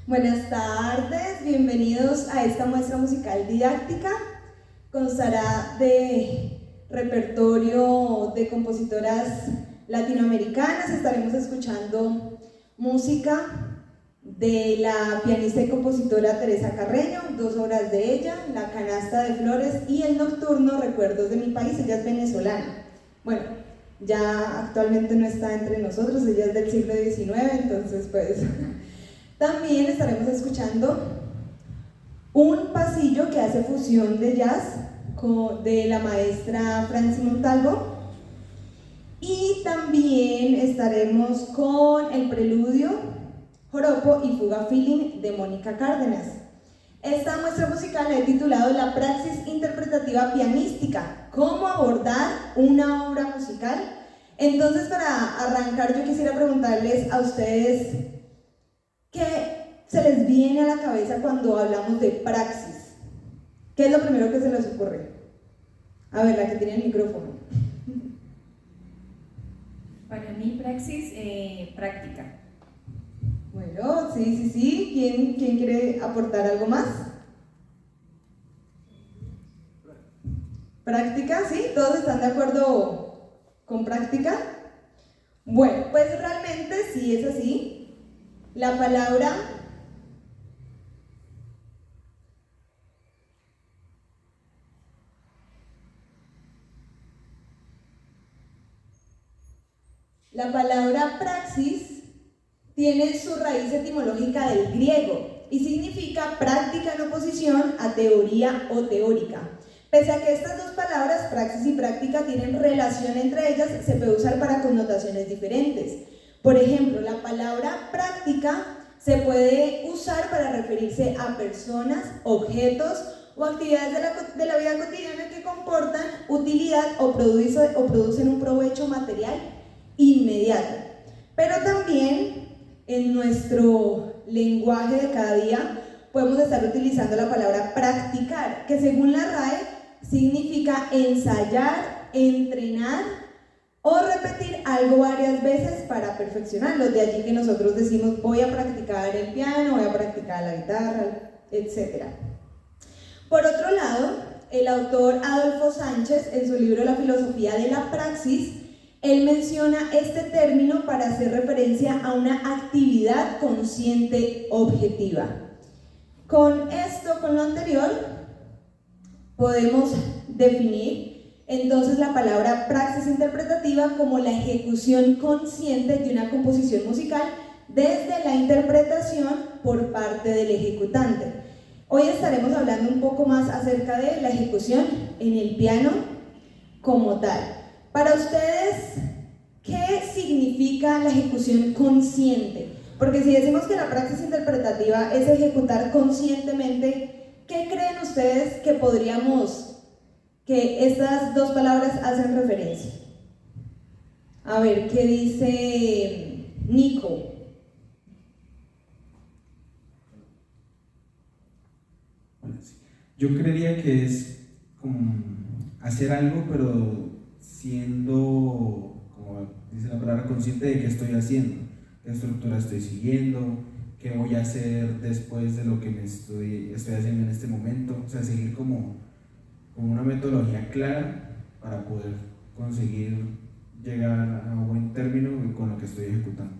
Buenas tardes, bienvenidos a esta muestra musical didáctica. Constará de repertorio de compositoras latinoamericanas. Estaremos escuchando música de la pianista y compositora Teresa Carreño, 2 obras de ella, La canasta de flores y el nocturno Recuerdos de mi país. Ella es venezolana. Bueno, ya actualmente no está entre nosotros, ella es del siglo XIX, entonces pues también estaremos escuchando un pasillo que hace fusión de jazz de la maestra Franci Montalvo, y también estaremos con el preludio, joropo y fuga feeling de Mónica Cárdenas. Esta muestra musical la he titulado La praxis interpretativa pianística, cómo abordar una obra musical. Entonces, para arrancar, yo quisiera preguntarles a ustedes ¿qué se les viene a la cabeza cuando hablamos de praxis? ¿Qué es lo primero que se les ocurre? A ver, la que tiene el micrófono. Para mí, praxis, práctica. Bueno, sí. ¿Quién quiere aportar algo más? ¿Práctica? ¿Sí? ¿Todos están de acuerdo con práctica? Bueno, pues realmente sí es así. La palabra praxis tiene su raíz etimológica del griego y significa práctica en oposición a teoría o teórica. Pese a que estas dos palabras, praxis y práctica, tienen relación entre ellas, se puede usar para connotaciones diferentes. Por ejemplo, la palabra práctica se puede usar para referirse a personas, objetos o actividades de la vida cotidiana que comportan utilidad o producen un provecho material inmediato. Pero también en nuestro lenguaje de cada día podemos estar utilizando la palabra practicar, que según la RAE significa ensayar, entrenar o repetir algo varias veces para perfeccionarlo. De allí que nosotros decimos voy a practicar el piano, voy a practicar la guitarra, etc. Por otro lado, el autor Adolfo Sánchez, en su libro La filosofía de la praxis, él menciona este término para hacer referencia a una actividad consciente objetiva. Con lo anterior, podemos definir entonces la palabra praxis interpretativa como la ejecución consciente de una composición musical desde la interpretación por parte del ejecutante. Hoy estaremos hablando un poco más acerca de la ejecución en el piano como tal. Para ustedes, ¿qué significa la ejecución consciente? Porque si decimos que la praxis interpretativa es ejecutar conscientemente, ¿qué creen ustedes que estas dos palabras hacen referencia? A ver, ¿qué dice Nico? Yo creería que es como hacer algo, pero siendo, como dice la palabra, consciente de qué estoy haciendo, qué estructura estoy siguiendo, qué voy a hacer después de lo que estoy haciendo en este momento. O sea, seguir como una metodología clara para poder conseguir llegar a un buen término con lo que estoy ejecutando.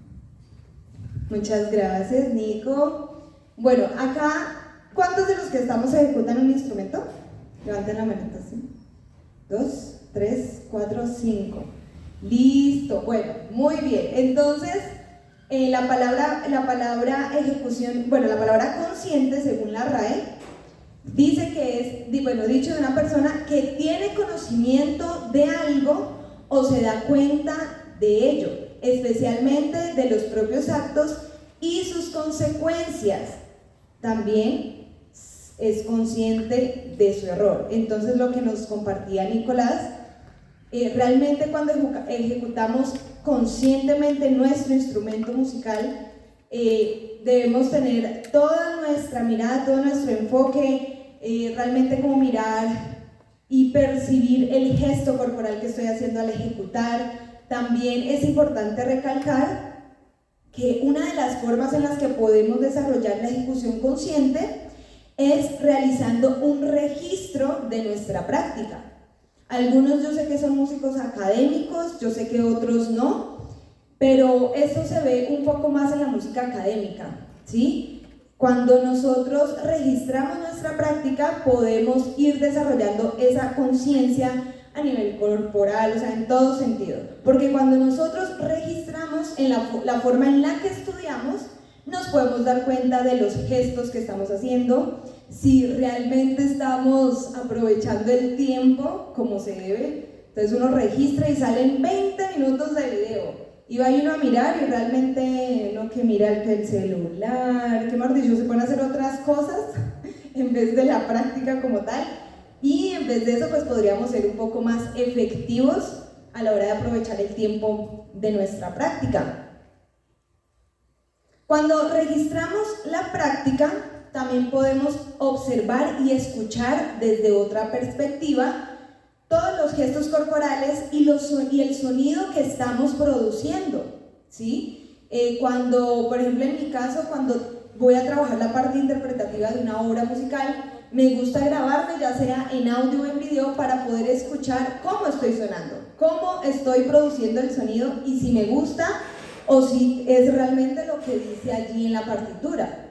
Muchas gracias, Nico. Bueno, acá, ¿cuántos de los que estamos ejecutan un instrumento? Levanten la mano, ¿sí? 2, 3, 4, 5. Listo, bueno, muy bien. Entonces, la palabra ejecución, bueno, la palabra consciente, según la RAE, dice que es, dicho de una persona que tiene conocimiento de algo o se da cuenta de ello, especialmente de los propios actos y sus consecuencias. También es consciente de su error. Entonces, lo que nos compartía Nicolás, realmente cuando ejecutamos conscientemente nuestro instrumento musical, debemos tener toda nuestra mirada, todo nuestro enfoque, realmente como mirar y percibir el gesto corporal que estoy haciendo al ejecutar. También es importante recalcar que una de las formas en las que podemos desarrollar la ejecución consciente es realizando un registro de nuestra práctica. Algunos yo sé que son músicos académicos, yo sé que otros no, pero esto se ve un poco más en la música académica, ¿sí? Cuando nosotros registramos nuestra práctica, podemos ir desarrollando esa conciencia a nivel corporal, o sea, en todo sentido. Porque cuando nosotros registramos en la forma en la que estudiamos, nos podemos dar cuenta de los gestos que estamos haciendo, si realmente estamos aprovechando el tiempo como se debe. Entonces uno registra y salen 20 minutos de video. Y va uno a mirar y realmente no que mira el celular, que más dicho, se pueden hacer otras cosas en vez de la práctica como tal. Y en vez de eso, pues podríamos ser un poco más efectivos a la hora de aprovechar el tiempo de nuestra práctica. Cuando registramos la práctica, también podemos observar y escuchar desde otra perspectiva todos los gestos corporales y el sonido que estamos produciendo, ¿sí? Cuando, por ejemplo, en mi caso, cuando voy a trabajar la parte interpretativa de una obra musical, me gusta grabarme, ya sea en audio o en video, para poder escuchar cómo estoy sonando, cómo estoy produciendo el sonido y si me gusta o si es realmente lo que dice allí en la partitura.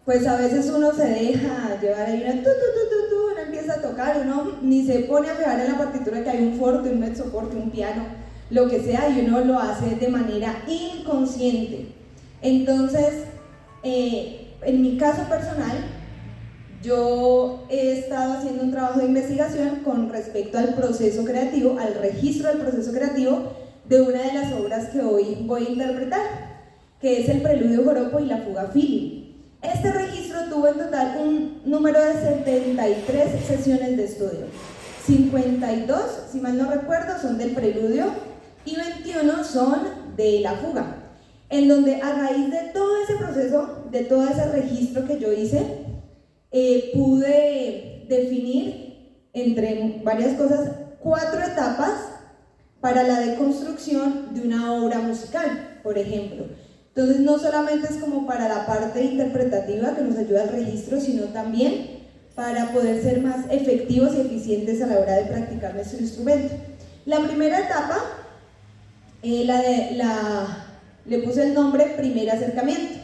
Pues a veces uno se deja llevar ahí uno empieza a tocar, uno ni se pone a fijar en la partitura que hay un forte, un mezzo forte, un piano, lo que sea, y uno lo hace de manera inconsciente. Entonces, en mi caso personal, yo he estado haciendo un trabajo de investigación con respecto al proceso creativo, al registro del proceso creativo de una de las obras que hoy voy a interpretar, que es el Preludio Joropo y la Fuga Fili. Este registro tuvo en total un número de 73 sesiones de estudio. 52, si mal no recuerdo, son del preludio y 21 son de la fuga. En donde a raíz de todo ese proceso, de todo ese registro que yo hice, pude definir, entre varias cosas, 4 etapas para la deconstrucción de una obra musical, por ejemplo. Entonces no solamente es como para la parte interpretativa que nos ayuda al registro, sino también para poder ser más efectivos y eficientes a la hora de practicar nuestro instrumento. La primera etapa, le puse el nombre primer acercamiento,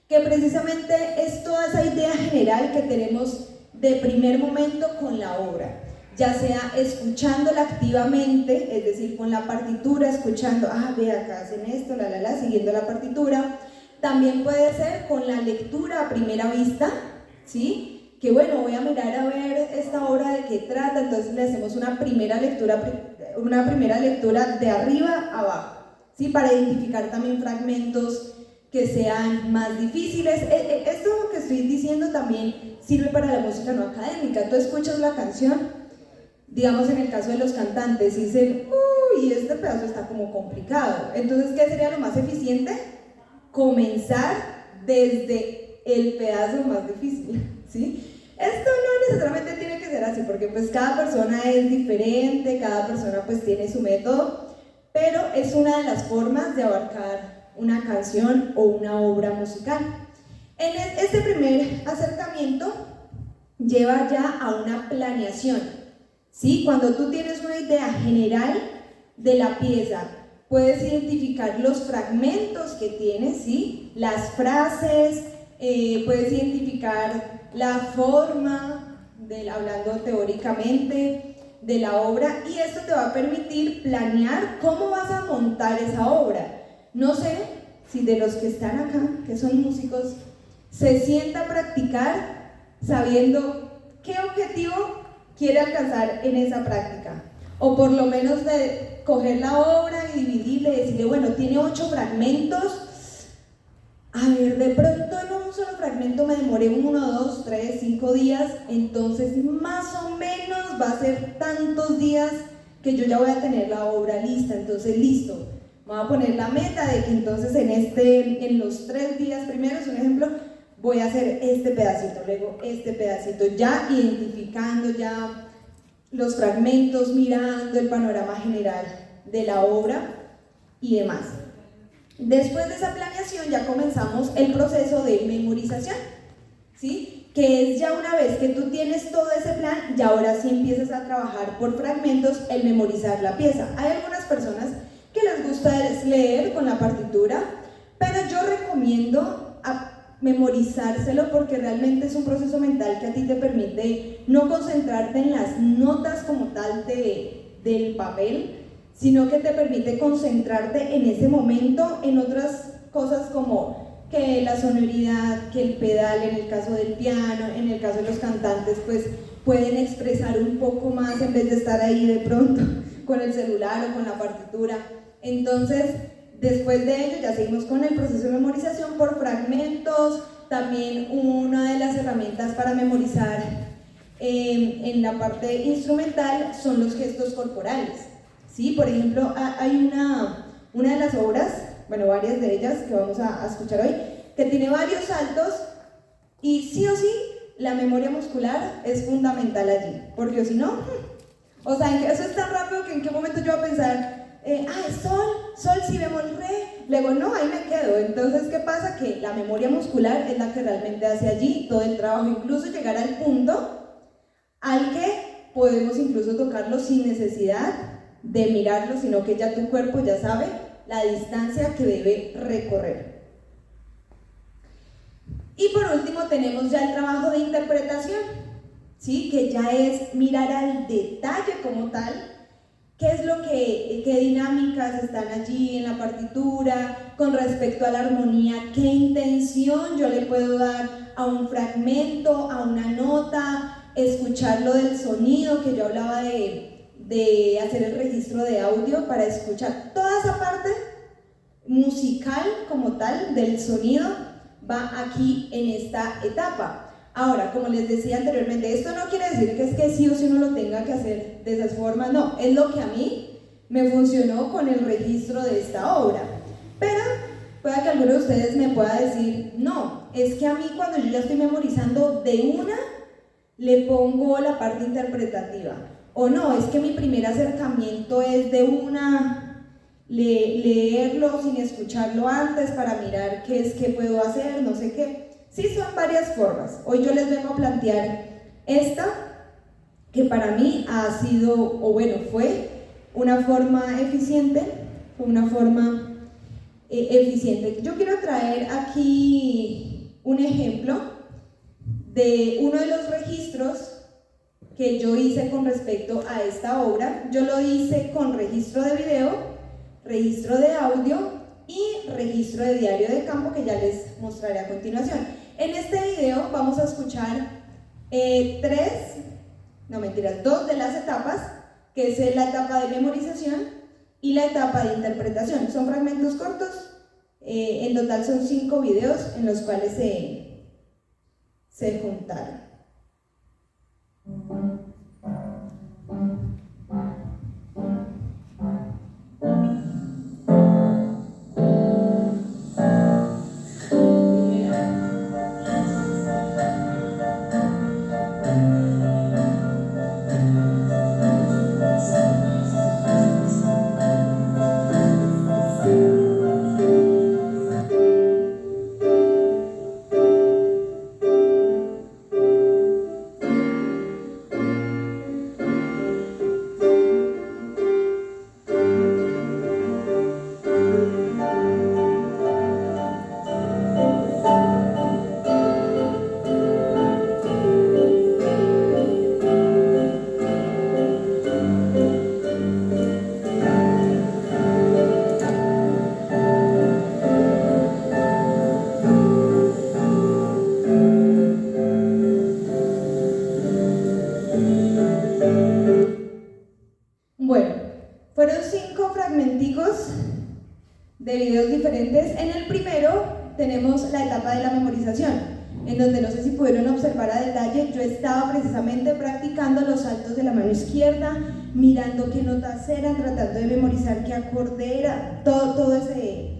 que precisamente es toda esa idea general que tenemos de primer momento con la obra, ya sea escuchándola activamente, es decir, con la partitura, escuchando, ve acá hacen esto, siguiendo la partitura. También puede ser con la lectura a primera vista, ¿sí? Que bueno, voy a mirar a ver esta obra de qué trata, entonces le hacemos una primera lectura de arriba a abajo, ¿sí? Para identificar también fragmentos que sean más difíciles. Esto que estoy diciendo también sirve para la música no académica. Tú escuchas la canción, digamos en el caso de los cantantes, y dicen, uy, este pedazo está como complicado. Entonces, ¿qué sería lo más eficiente? Comenzar desde el pedazo más difícil, ¿sí? Esto no necesariamente tiene que ser así, porque pues cada persona es diferente, cada persona pues tiene su método, pero es una de las formas de abarcar una canción o una obra musical. En este primer acercamiento lleva ya a una planeación. ¿Sí? Cuando tú tienes una idea general de la pieza, puedes identificar los fragmentos que tienes, ¿sí? Las frases, puedes identificar la forma, hablando teóricamente, de la obra, y esto te va a permitir planear cómo vas a montar esa obra. No sé si de los que están acá, que son músicos, se sienta a practicar sabiendo qué objetivo quiere alcanzar en esa práctica, o por lo menos de coger la obra y dividirle y decirle, bueno, tiene 8 fragmentos, a ver, de pronto en un solo fragmento me demoré 1, 2, 3, 5 días, entonces más o menos va a ser tantos días que yo ya voy a tener la obra lista. Entonces listo, me voy a poner la meta de que entonces en los 3 días primeros, un ejemplo, voy a hacer este pedacito, luego este pedacito, ya identificando ya los fragmentos, mirando el panorama general de la obra y demás. Después de esa planeación ya comenzamos el proceso de memorización, ¿sí? Que es ya una vez que tú tienes todo ese plan, ya ahora sí empiezas a trabajar por fragmentos el memorizar la pieza. Hay algunas personas que les gusta leer con la partitura, pero yo recomiendo memorizárselo porque realmente es un proceso mental que a ti te permite no concentrarte en las notas como tal del papel, sino que te permite concentrarte en ese momento en otras cosas como que la sonoridad, que el pedal en el caso del piano, en el caso de los cantantes, pues pueden expresar un poco más en vez de estar ahí de pronto con el celular o con la partitura. Entonces, después de ello ya seguimos con el proceso de memorización por fragmentos. También una de las herramientas para memorizar en la parte instrumental son los gestos corporales, ¿sí? Por ejemplo, hay una de las obras, bueno, varias de ellas que vamos a escuchar hoy, que tiene varios saltos y sí o sí la memoria muscular es fundamental allí, porque si no, o sea, eso es tan rápido que en qué momento yo voy a pensar sol, si bemol, re, luego no, ahí me quedo. Entonces, ¿qué pasa? Que la memoria muscular es la que realmente hace allí todo el trabajo, incluso llegar al punto al que podemos incluso tocarlo sin necesidad de mirarlo, sino que ya tu cuerpo ya sabe la distancia que debe recorrer. Y por último tenemos ya el trabajo de interpretación, ¿sí? Que ya es mirar al detalle como tal. ¿Qué es lo qué dinámicas están allí en la partitura con respecto a la armonía? ¿Qué intención yo le puedo dar a un fragmento, a una nota? Escuchar lo del sonido, que yo hablaba de hacer el registro de audio para escuchar toda esa parte musical como tal del sonido va aquí en esta etapa. Ahora, como les decía anteriormente, esto no quiere decir que es que sí o sí uno lo tenga que hacer de esas formas, no, es lo que a mí me funcionó con el registro de esta obra. Pero puede que alguno de ustedes me pueda decir, no, es que a mí cuando yo ya estoy memorizando de una, le pongo la parte interpretativa. O no, es que mi primer acercamiento es de una, leerlo sin escucharlo antes para mirar qué es que puedo hacer, no sé qué. Sí, son varias formas. Hoy yo les vengo a plantear esta, que para mí ha sido, o bueno, fue una forma eficiente, eficiente. Yo quiero traer aquí un ejemplo de uno de los registros que yo hice con respecto a esta obra. Yo lo hice con registro de video, registro de audio y registro de diario de campo, que ya les mostraré a continuación. En este video vamos a escuchar dos de las etapas, que es la etapa de memorización y la etapa de interpretación. Son fragmentos cortos, en total son 5 videos en los cuales se juntaron. Bueno, fueron 5 fragmenticos de videos diferentes. En el primero tenemos la etapa de la memorización, en donde no sé si pudieron observar a detalle, yo estaba precisamente practicando los saltos de la mano izquierda, mirando qué notas eran, tratando de memorizar qué acorde era, todo ese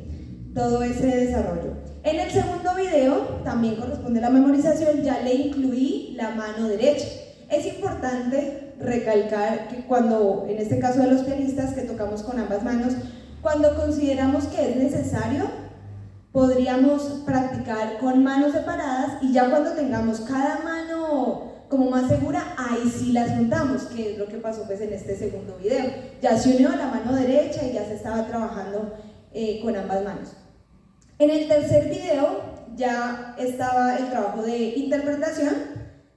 desarrollo. En el segundo video, también corresponde a la memorización, ya le incluí la mano derecha. Es importante recalcar que cuando, en este caso de los pianistas que tocamos con ambas manos, Cuando consideramos que es necesario, podríamos practicar con manos separadas y ya cuando tengamos cada mano como más segura, ahí sí las juntamos, que es lo que pasó pues en este segundo video. Ya se unió la mano derecha y ya se estaba trabajando con ambas manos. En el tercer video ya estaba el trabajo de interpretación,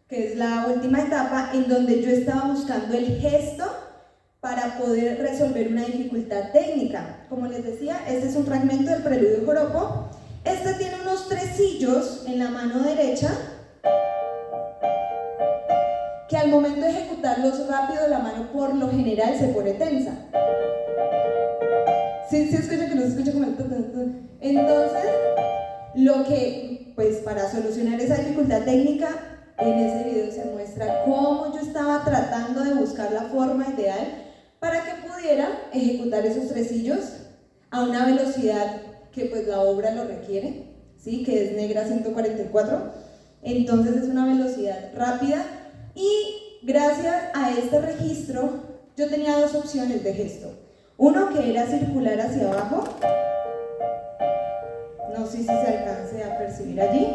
que es la última etapa, en donde yo estaba buscando el gesto para poder resolver una dificultad técnica. Como les decía, este es un fragmento del preludio joropo. Este tiene unos tresillos en la mano derecha, que al momento de ejecutarlos rápido la mano por lo general se pone tensa. ¿Sí escucha que no se escucha como el tu? Entonces, lo que, pues para solucionar esa dificultad técnica, en ese video se muestra cómo yo estaba tratando de buscar la forma ideal para que pudiera ejecutar esos tresillos a una velocidad que pues la obra lo requiere, ¿sí? Que es negra 144. Entonces es una velocidad rápida y gracias a este registro yo tenía dos opciones de gesto. Uno que era circular hacia abajo, no sé si se alcance a percibir allí,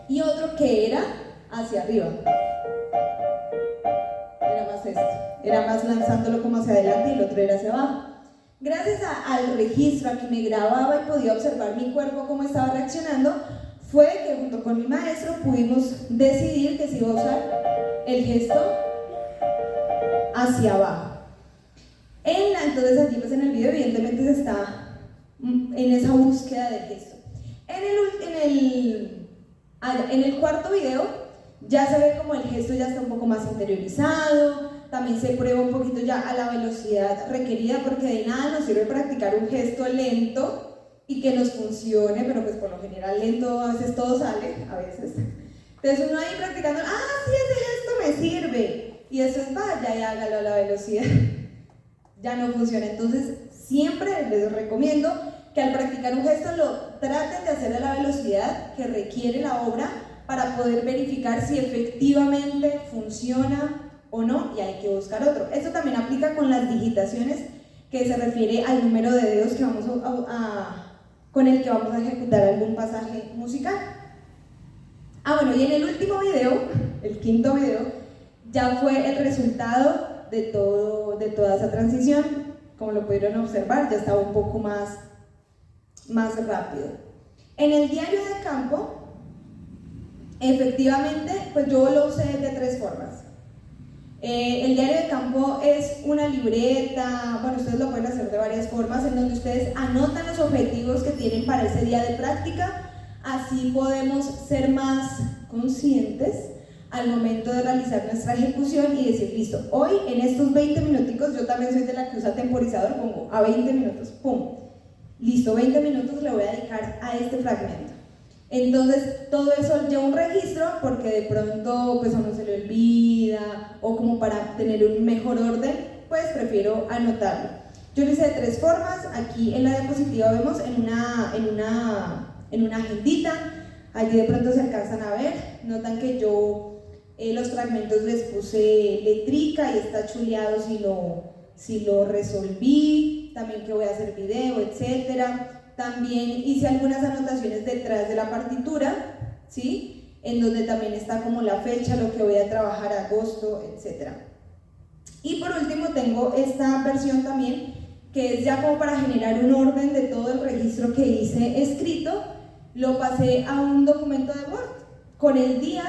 y otro que era hacia arriba. Era más esto, era más lanzándolo como hacia adelante y el otro era hacia abajo. Gracias al registro, a que me grababa y podía observar mi cuerpo cómo estaba reaccionando, fue que junto con mi maestro pudimos decidir que se iba a usar el gesto hacia abajo. Entonces allí pues en el video evidentemente se está en esa búsqueda del gesto. En el cuarto video ya se ve como el gesto ya está un poco más interiorizado, también se prueba un poquito ya a la velocidad requerida, porque de nada nos sirve practicar un gesto lento y que nos funcione, pero pues por lo general lento a veces todo sale, a veces. Entonces uno ahí practicando, sí, ese gesto me sirve, y después vaya y hágalo a la velocidad, ya no funciona. Entonces siempre les recomiendo que al practicar un gesto lo traten de hacer a la velocidad que requiere la obra para poder verificar si efectivamente funciona o no, y hay que buscar otro. Esto también aplica con las digitaciones, que se refiere al número de dedos que vamos con el que vamos a ejecutar algún pasaje musical. Bueno, y en el último video, el quinto video, ya fue el resultado de toda esa transición. Como lo pudieron observar, ya estaba un poco más rápido. En el diario de campo, efectivamente, pues yo lo usé de tres formas. El diario de campo es una libreta, bueno, ustedes lo pueden hacer de varias formas, en donde ustedes anotan los objetivos que tienen para ese día de práctica. Así podemos ser más conscientes al momento de realizar nuestra ejecución y decir, listo, hoy en estos 20 minuticos, yo también soy de la que usa temporizador, pongo a 20 minutos, pum, listo, 20 minutos le voy a dedicar a este fragmento. Entonces todo eso lleva un registro, porque de pronto pues a uno se le olvida, o como para tener un mejor orden, pues prefiero anotarlo. Yo lo hice de tres formas. Aquí en la diapositiva vemos en una agendita, allí de pronto se alcanzan a ver, notan que yo los fragmentos les puse letrica y está chuleado si lo resolví, también que voy a hacer video, etcétera. También hice algunas anotaciones detrás de la partitura, ¿sí? En donde también está como la fecha, lo que voy a trabajar, agosto, etc. Y por último tengo esta versión también, que es ya como para generar un orden de todo el registro que hice escrito. Lo pasé a un documento de Word, con el día,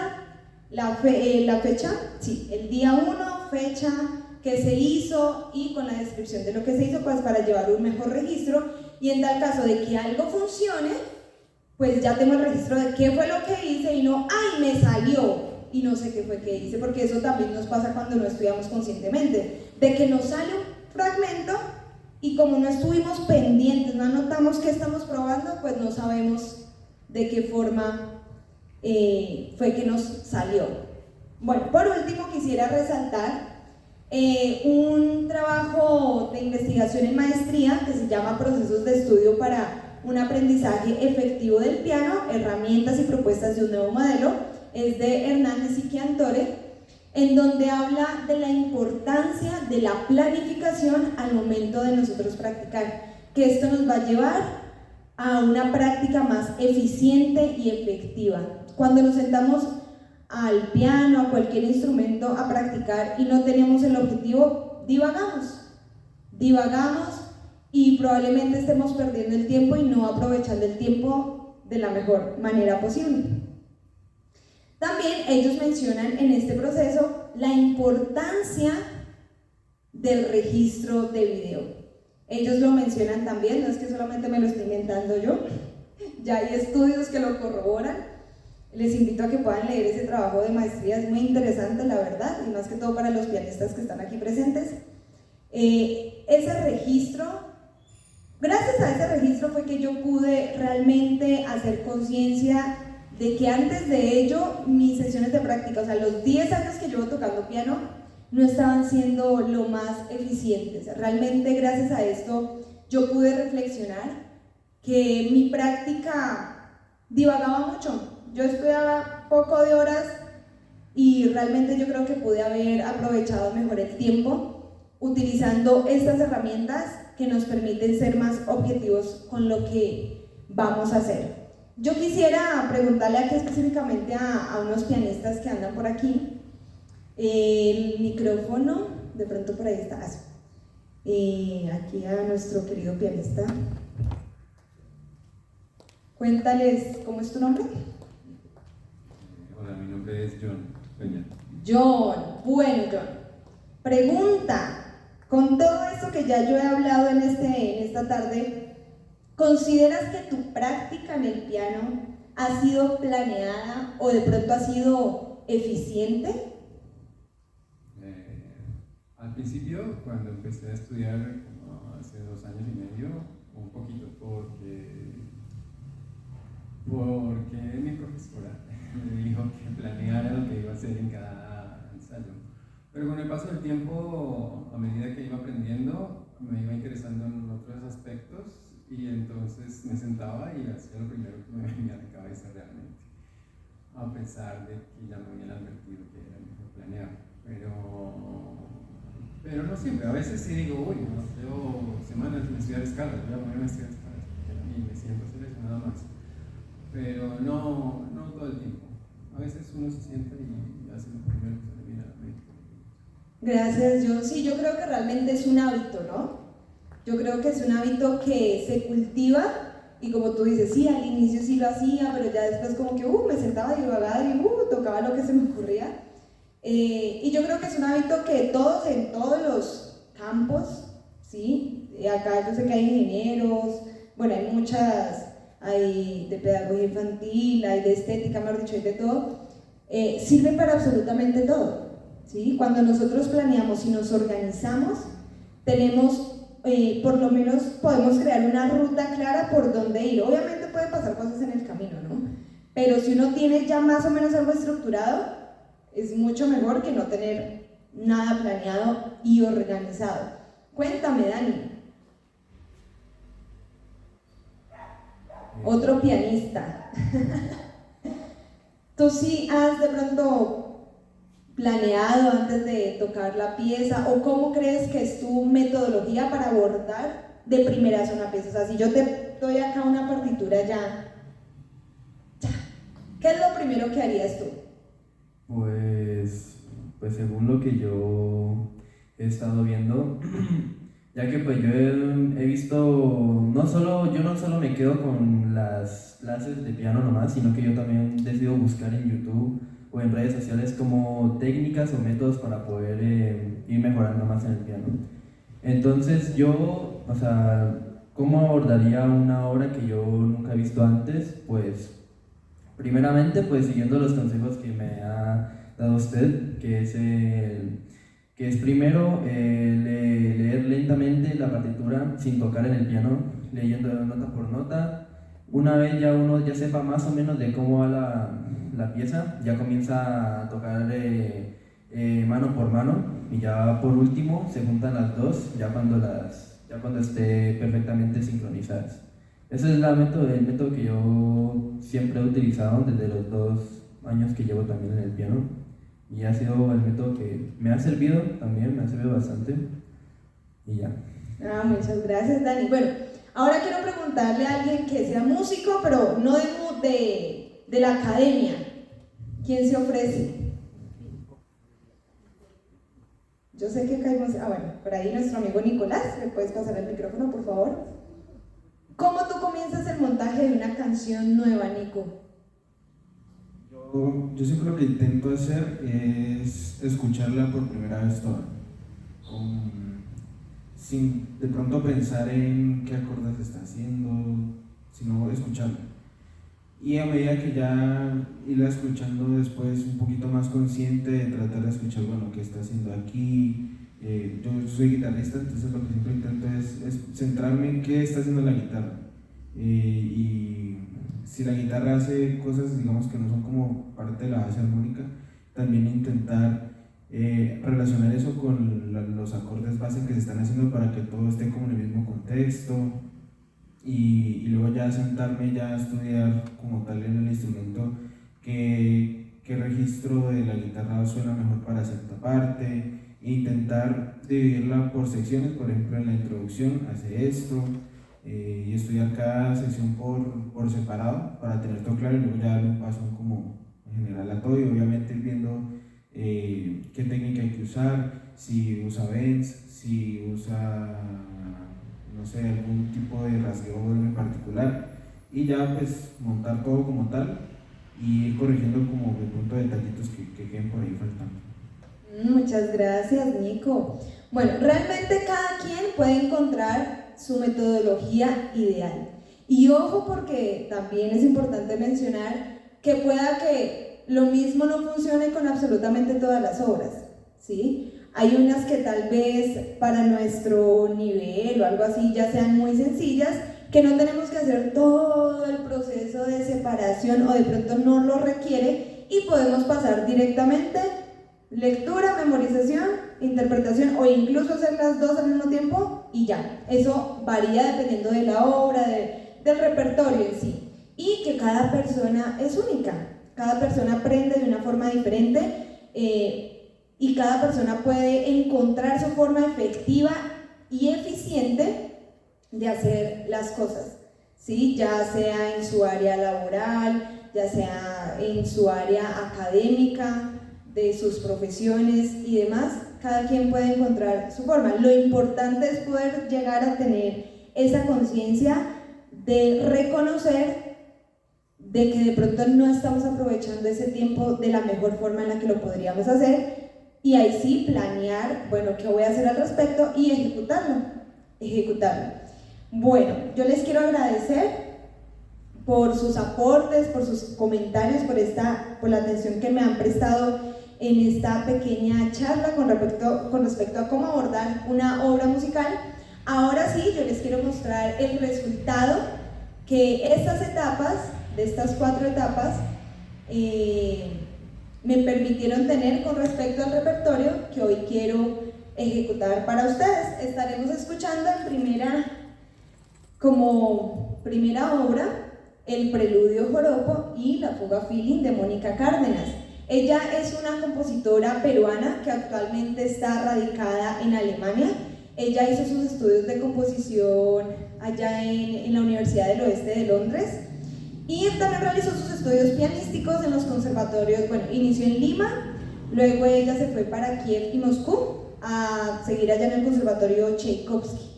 la fecha, sí, el día 1, fecha que se hizo y con la descripción de lo que se hizo, pues para llevar un mejor registro. Y en tal caso de que algo funcione, pues ya tengo el registro de qué fue lo que hice y no, ¡ay, me salió! Y no sé qué fue que hice, porque eso también nos pasa cuando no estudiamos conscientemente, de que nos sale un fragmento y como no estuvimos pendientes, no anotamos qué estamos probando, pues no sabemos de qué forma fue que nos salió. Bueno, por último quisiera resaltar un trabajo de investigación en maestría que se llama Procesos de Estudio para un Aprendizaje Efectivo del Piano, Herramientas y Propuestas de un Nuevo Modelo. Es de Hernández y Chiantore, en donde habla de la importancia de la planificación al momento de nosotros practicar. que esto nos va a llevar a una práctica más eficiente y efectiva. Cuando nos sentamos al piano, a cualquier instrumento a practicar y no tenemos el objetivo, divagamos y probablemente estemos perdiendo el tiempo y no aprovechando el tiempo de la mejor manera posible. También ellos mencionan en este proceso la importancia del registro de video. Ellos lo mencionan también, no es que solamente me lo estoy inventando yo, ya hay estudios que lo corroboran. Les invito a que puedan leer ese trabajo de maestría, es muy interesante la verdad, y más que todo para los pianistas que están aquí presentes. Ese registro, gracias a ese registro fue que yo pude realmente hacer conciencia de que antes de ello mis sesiones de práctica, o sea, los 10 años que llevo tocando piano, no estaban siendo lo más eficientes. Realmente gracias a esto yo pude reflexionar que mi práctica divagaba mucho. Yo estudiaba poco de horas y realmente yo creo que pude haber aprovechado mejor el tiempo utilizando estas herramientas que nos permiten ser más objetivos con lo que vamos a hacer. Yo quisiera preguntarle aquí específicamente a unos pianistas que andan por aquí. El micrófono, de pronto por ahí está. Aquí a nuestro querido pianista. Cuéntales, ¿cómo es tu nombre? Hola, mi nombre es John Peña. John, bueno John, pregunta, con todo esto que ya yo he hablado en esta tarde, ¿consideras que tu práctica en el piano ha sido planeada o de pronto ha sido eficiente? Al principio, cuando empecé a estudiar, como hace 2 años y medio, un poquito porque mi profesora me dijo que planeara lo que iba a hacer en cada ensayo. Pero con el paso del tiempo, a medida que iba aprendiendo, me iba interesando en otros aspectos y entonces me sentaba y hacía lo primero que me venía a la cabeza realmente, a pesar de que ya me habían advertido que era mejor planear. Pero no siempre, a veces sí digo, uy, no, llevo semanas sin estudiar escalas, voy a ponerme a estudiar escalas y me siento a hacer eso nada más. Pero no todo el tiempo. A veces uno se sienta y hace lo primero que se le viene a la mente. Gracias, John. Sí, yo creo que realmente es un hábito, ¿no? Yo creo que es un hábito que se cultiva y como tú dices, sí, al inicio sí lo hacía, pero ya después como que me sentaba a divagar y tocaba lo que se me ocurría. Y yo creo que es un hábito que todos, en todos los campos, ¿sí? Acá yo sé que hay ingenieros, bueno, hay muchas, hay de pedagogía infantil, hay de estética, mejor dicho, hay de todo, sirven para absolutamente todo, ¿sí? Cuando nosotros planeamos y nos organizamos, tenemos, por lo menos podemos crear una ruta clara por dónde ir. Obviamente pueden pasar cosas en el camino, ¿no? Pero si uno tiene ya más o menos algo estructurado, es mucho mejor que no tener nada planeado y organizado. Cuéntame, Dani. Otro pianista. ¿Tú sí has de pronto planeado antes de tocar la pieza? ¿O cómo crees que es tu metodología para abordar de primeras una pieza? O sea, si yo te doy acá una partitura ya, ¿qué es lo primero que harías tú? Pues según lo que yo he estado viendo, ya que pues yo he visto, yo no solo me quedo con las clases de piano nomás, sino que yo también decido buscar en YouTube o en redes sociales como técnicas o métodos para poder ir mejorando más en el piano. Entonces yo, o sea, ¿cómo abordaría una obra que yo nunca he visto antes? Pues primeramente, pues siguiendo los consejos que me ha dado usted, que es primero leer lentamente la partitura sin tocar en el piano, leyendo nota por nota. Una vez ya uno ya sepa más o menos de cómo va la pieza, ya comienza a tocar mano por mano y ya por último se juntan las dos, ya cuando esté perfectamente sincronizadas. Ese es el método que yo siempre he utilizado desde los 2 años que llevo también en el piano y ha sido el método que me ha servido también, me ha servido bastante y ya. Muchas gracias, Dani. Bueno, Ahora quiero preguntarle a alguien que sea músico, pero no de la academia. ¿Quién se ofrece? Yo sé que caímos... bueno, por ahí nuestro amigo Nicolás, ¿me puedes pasar el micrófono, por favor? ¿Cómo tú comienzas el montaje de una canción nueva, Nico? Yo siempre lo que intento hacer es escucharla por primera vez toda, sin de pronto pensar en qué acordes está haciendo, sino escucharla. Y a medida que ya irla escuchando después un poquito más consciente de tratar de escuchar, bueno, qué está haciendo aquí. Yo soy guitarrista, entonces lo que siempre intento es centrarme en qué está haciendo la guitarra. Y si la guitarra hace cosas, digamos, que no son como parte de la base armónica, también intentar relacionar eso con los acordes base que se están haciendo para que todo esté como en el mismo contexto. Y luego ya sentarme ya a estudiar como tal en el instrumento qué registro de la guitarra suena mejor para cierta parte, e intentar dividirla por secciones. Por ejemplo, en la introducción hace esto, y estudiar cada sección por separado para tener todo claro, y luego ya darle un paso como en general a todo, y obviamente ir viendo qué técnica hay que usar, si usa bends, si usa, no sé, algún tipo de rasgueo en particular, y ya pues montar todo como tal y ir corrigiendo como de pronto detallitos que queden por ahí faltando. Muchas gracias, Nico. Bueno, realmente cada quien puede encontrar su metodología ideal. Y ojo, porque también es importante mencionar que pueda que lo mismo no funcione con absolutamente todas las obras, ¿sí? Hay unas que tal vez para nuestro nivel o algo así ya sean muy sencillas, que no tenemos que hacer todo el proceso de separación, o de pronto no lo requiere y podemos pasar directamente lectura, memorización, interpretación, o incluso hacer las dos al mismo tiempo y ya. Eso varía dependiendo de la obra, del repertorio en sí, y que cada persona es única, cada persona aprende de una forma diferente, y cada persona puede encontrar su forma efectiva y eficiente de hacer las cosas, ¿sí? Ya sea en su área laboral, ya sea en su área académica, de sus profesiones y demás. Cada quien puede encontrar su forma. Lo importante es poder llegar a tener esa conciencia de reconocer de que de pronto no estamos aprovechando ese tiempo de la mejor forma en la que lo podríamos hacer, y ahí sí planear, bueno, qué voy a hacer al respecto, y ejecutarlo. Bueno, yo les quiero agradecer por sus aportes, por sus comentarios, por la atención que me han prestado en esta pequeña charla con respecto a cómo abordar una obra musical. Ahora sí, yo les quiero mostrar el resultado que estas 4 etapas me permitieron tener con respecto al repertorio que hoy quiero ejecutar para ustedes. Estaremos escuchando como primera obra el Preludio Joropo y la Fuga Feeling de Mónica Cárdenas. Ella es una compositora peruana que actualmente está radicada en Alemania. Ella hizo sus estudios de composición allá en la Universidad del Oeste de Londres, y también realizó sus estudios pianísticos en los conservatorios. Bueno, inició en Lima, luego ella se fue para Kiev y Moscú a seguir allá en el Conservatorio Tchaikovsky.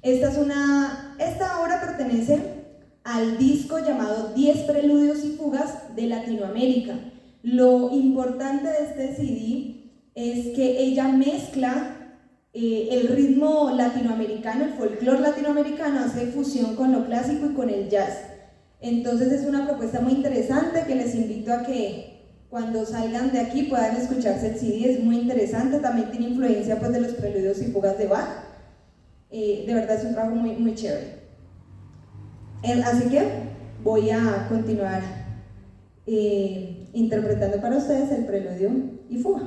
Esta obra pertenece al disco llamado 10 Preludios y Fugas de Latinoamérica. Lo importante de este CD es que ella mezcla el ritmo latinoamericano, el folclore latinoamericano, hace fusión con lo clásico y con el jazz. Entonces es una propuesta muy interesante que les invito a que cuando salgan de aquí puedan escucharse el CD. Es muy interesante, también tiene influencia pues de los preludios y fugas de Bach. De verdad es un trabajo muy, muy chévere. Así que voy a continuar interpretando para ustedes el preludio y fuga.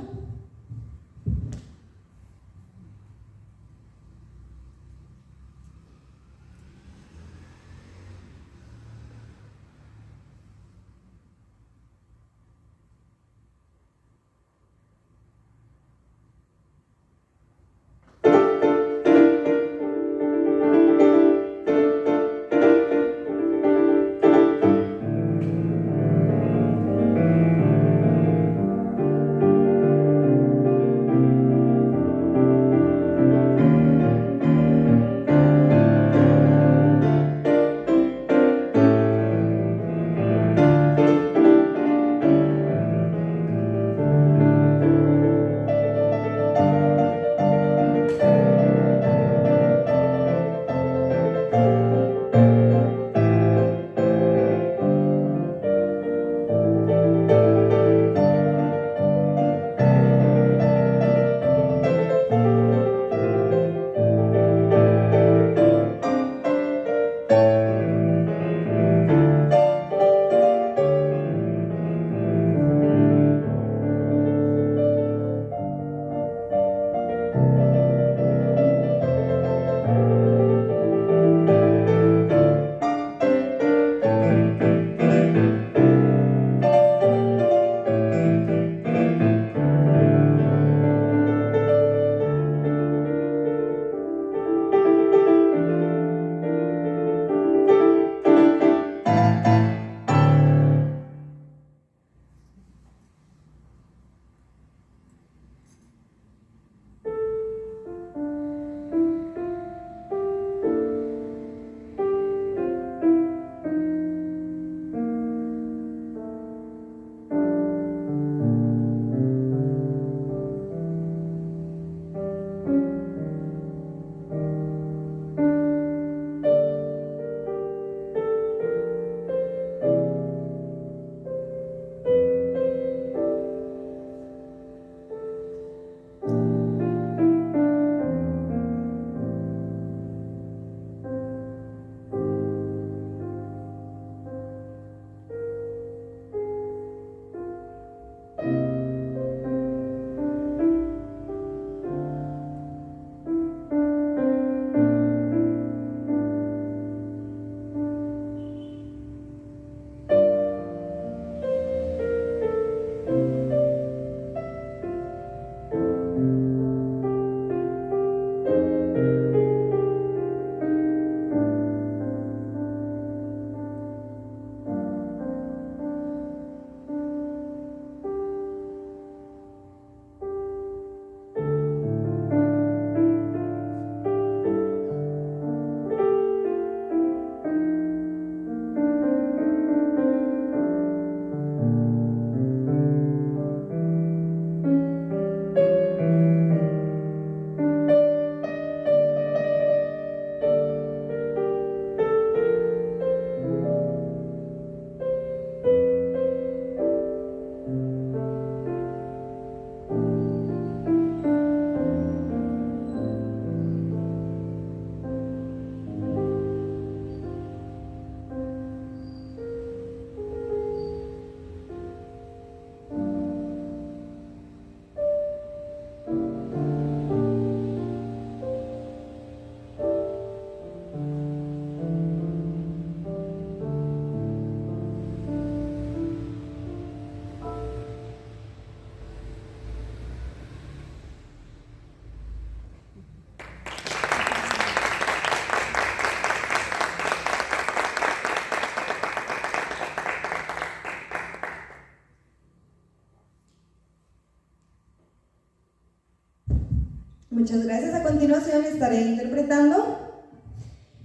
Muchas gracias. A continuación estaré interpretando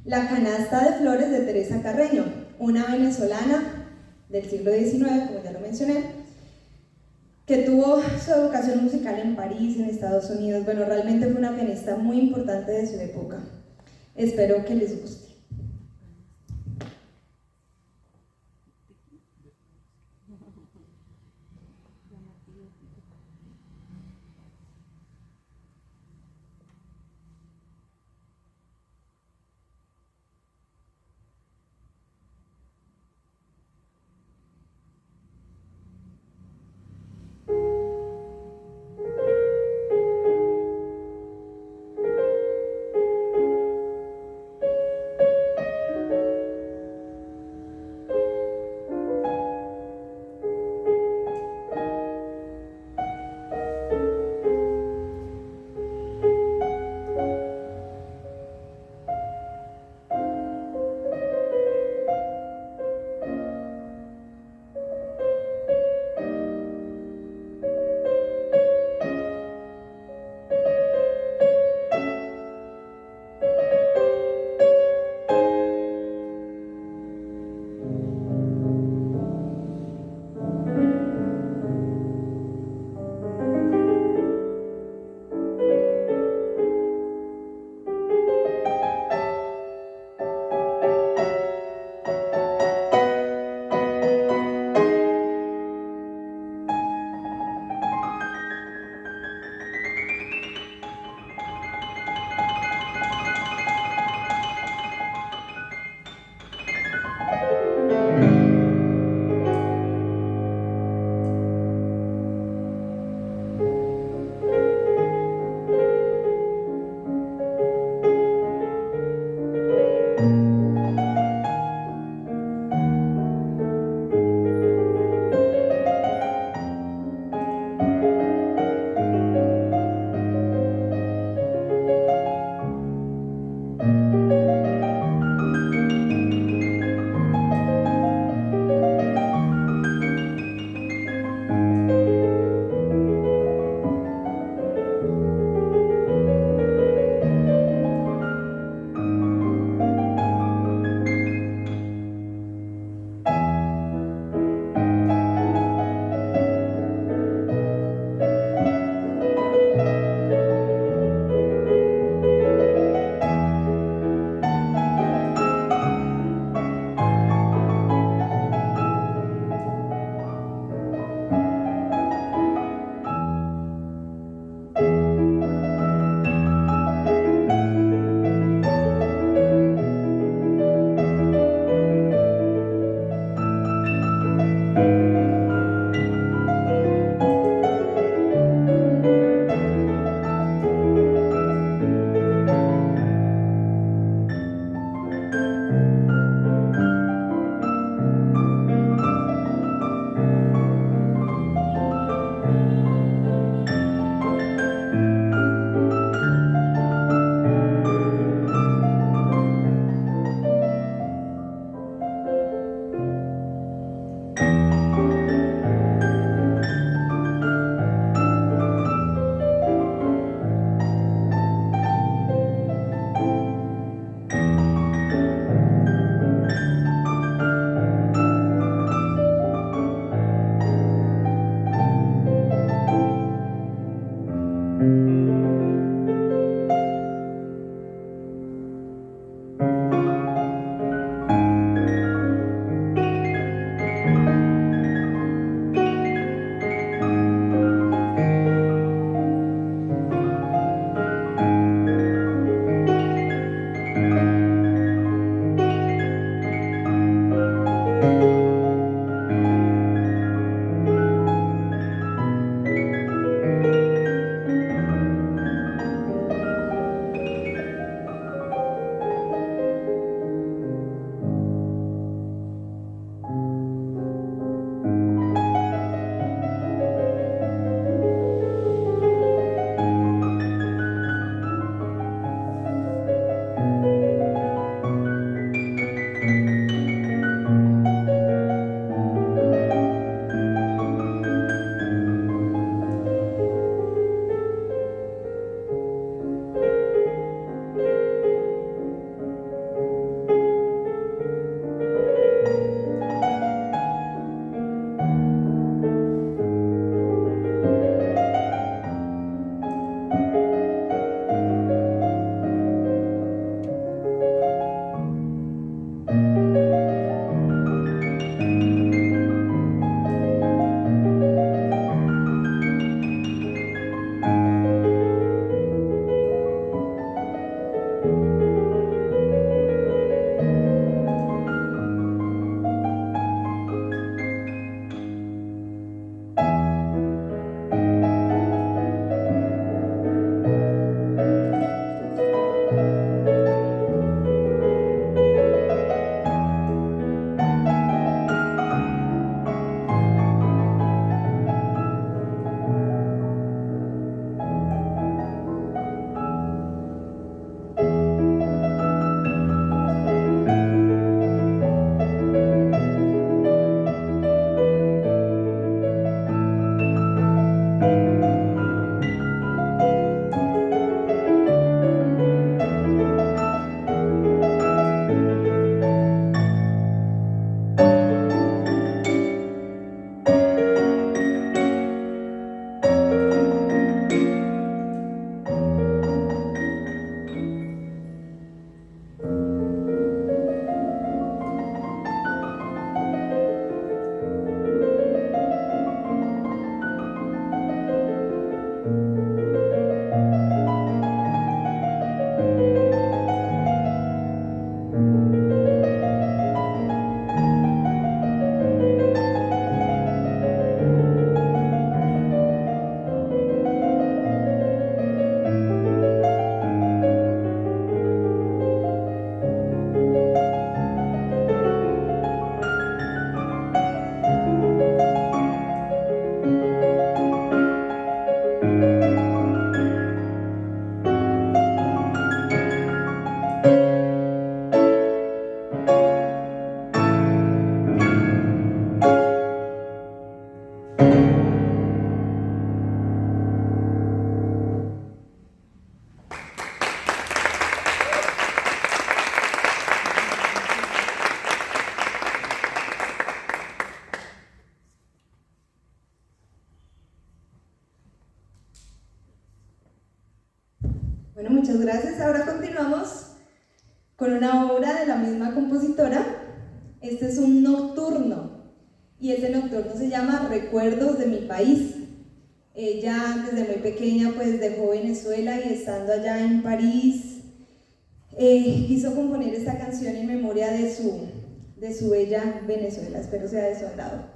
La canasta de flores de Teresa Carreño, una venezolana del siglo XIX, como ya lo mencioné, que tuvo su educación musical en París, en Estados Unidos. Bueno, realmente fue una pianista muy importante de su época. Espero que les guste. Bueno, muchas gracias. Ahora continuamos con una obra de la misma compositora. Este es un nocturno y ese nocturno se llama Recuerdos de mi país. Ella desde muy pequeña pues dejó Venezuela y estando allá en París quiso componer esta canción en memoria de su bella Venezuela. Espero sea de su agrado.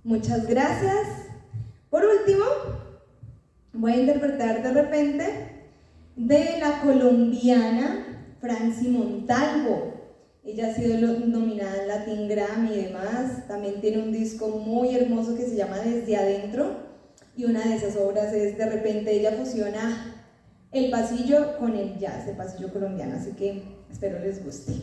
Muchas gracias. Por último, voy a interpretar de repente de la colombiana Franci Montalvo. Ella ha sido nominada en Latin Grammy y demás. También tiene un disco muy hermoso que se llama Desde Adentro. Y una de esas obras es, de repente, ella fusiona el pasillo con el jazz, el pasillo colombiano. Así que espero les guste.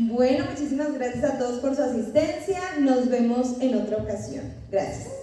Bueno, muchísimas gracias a todos por su asistencia. Nos vemos en otra ocasión. Gracias.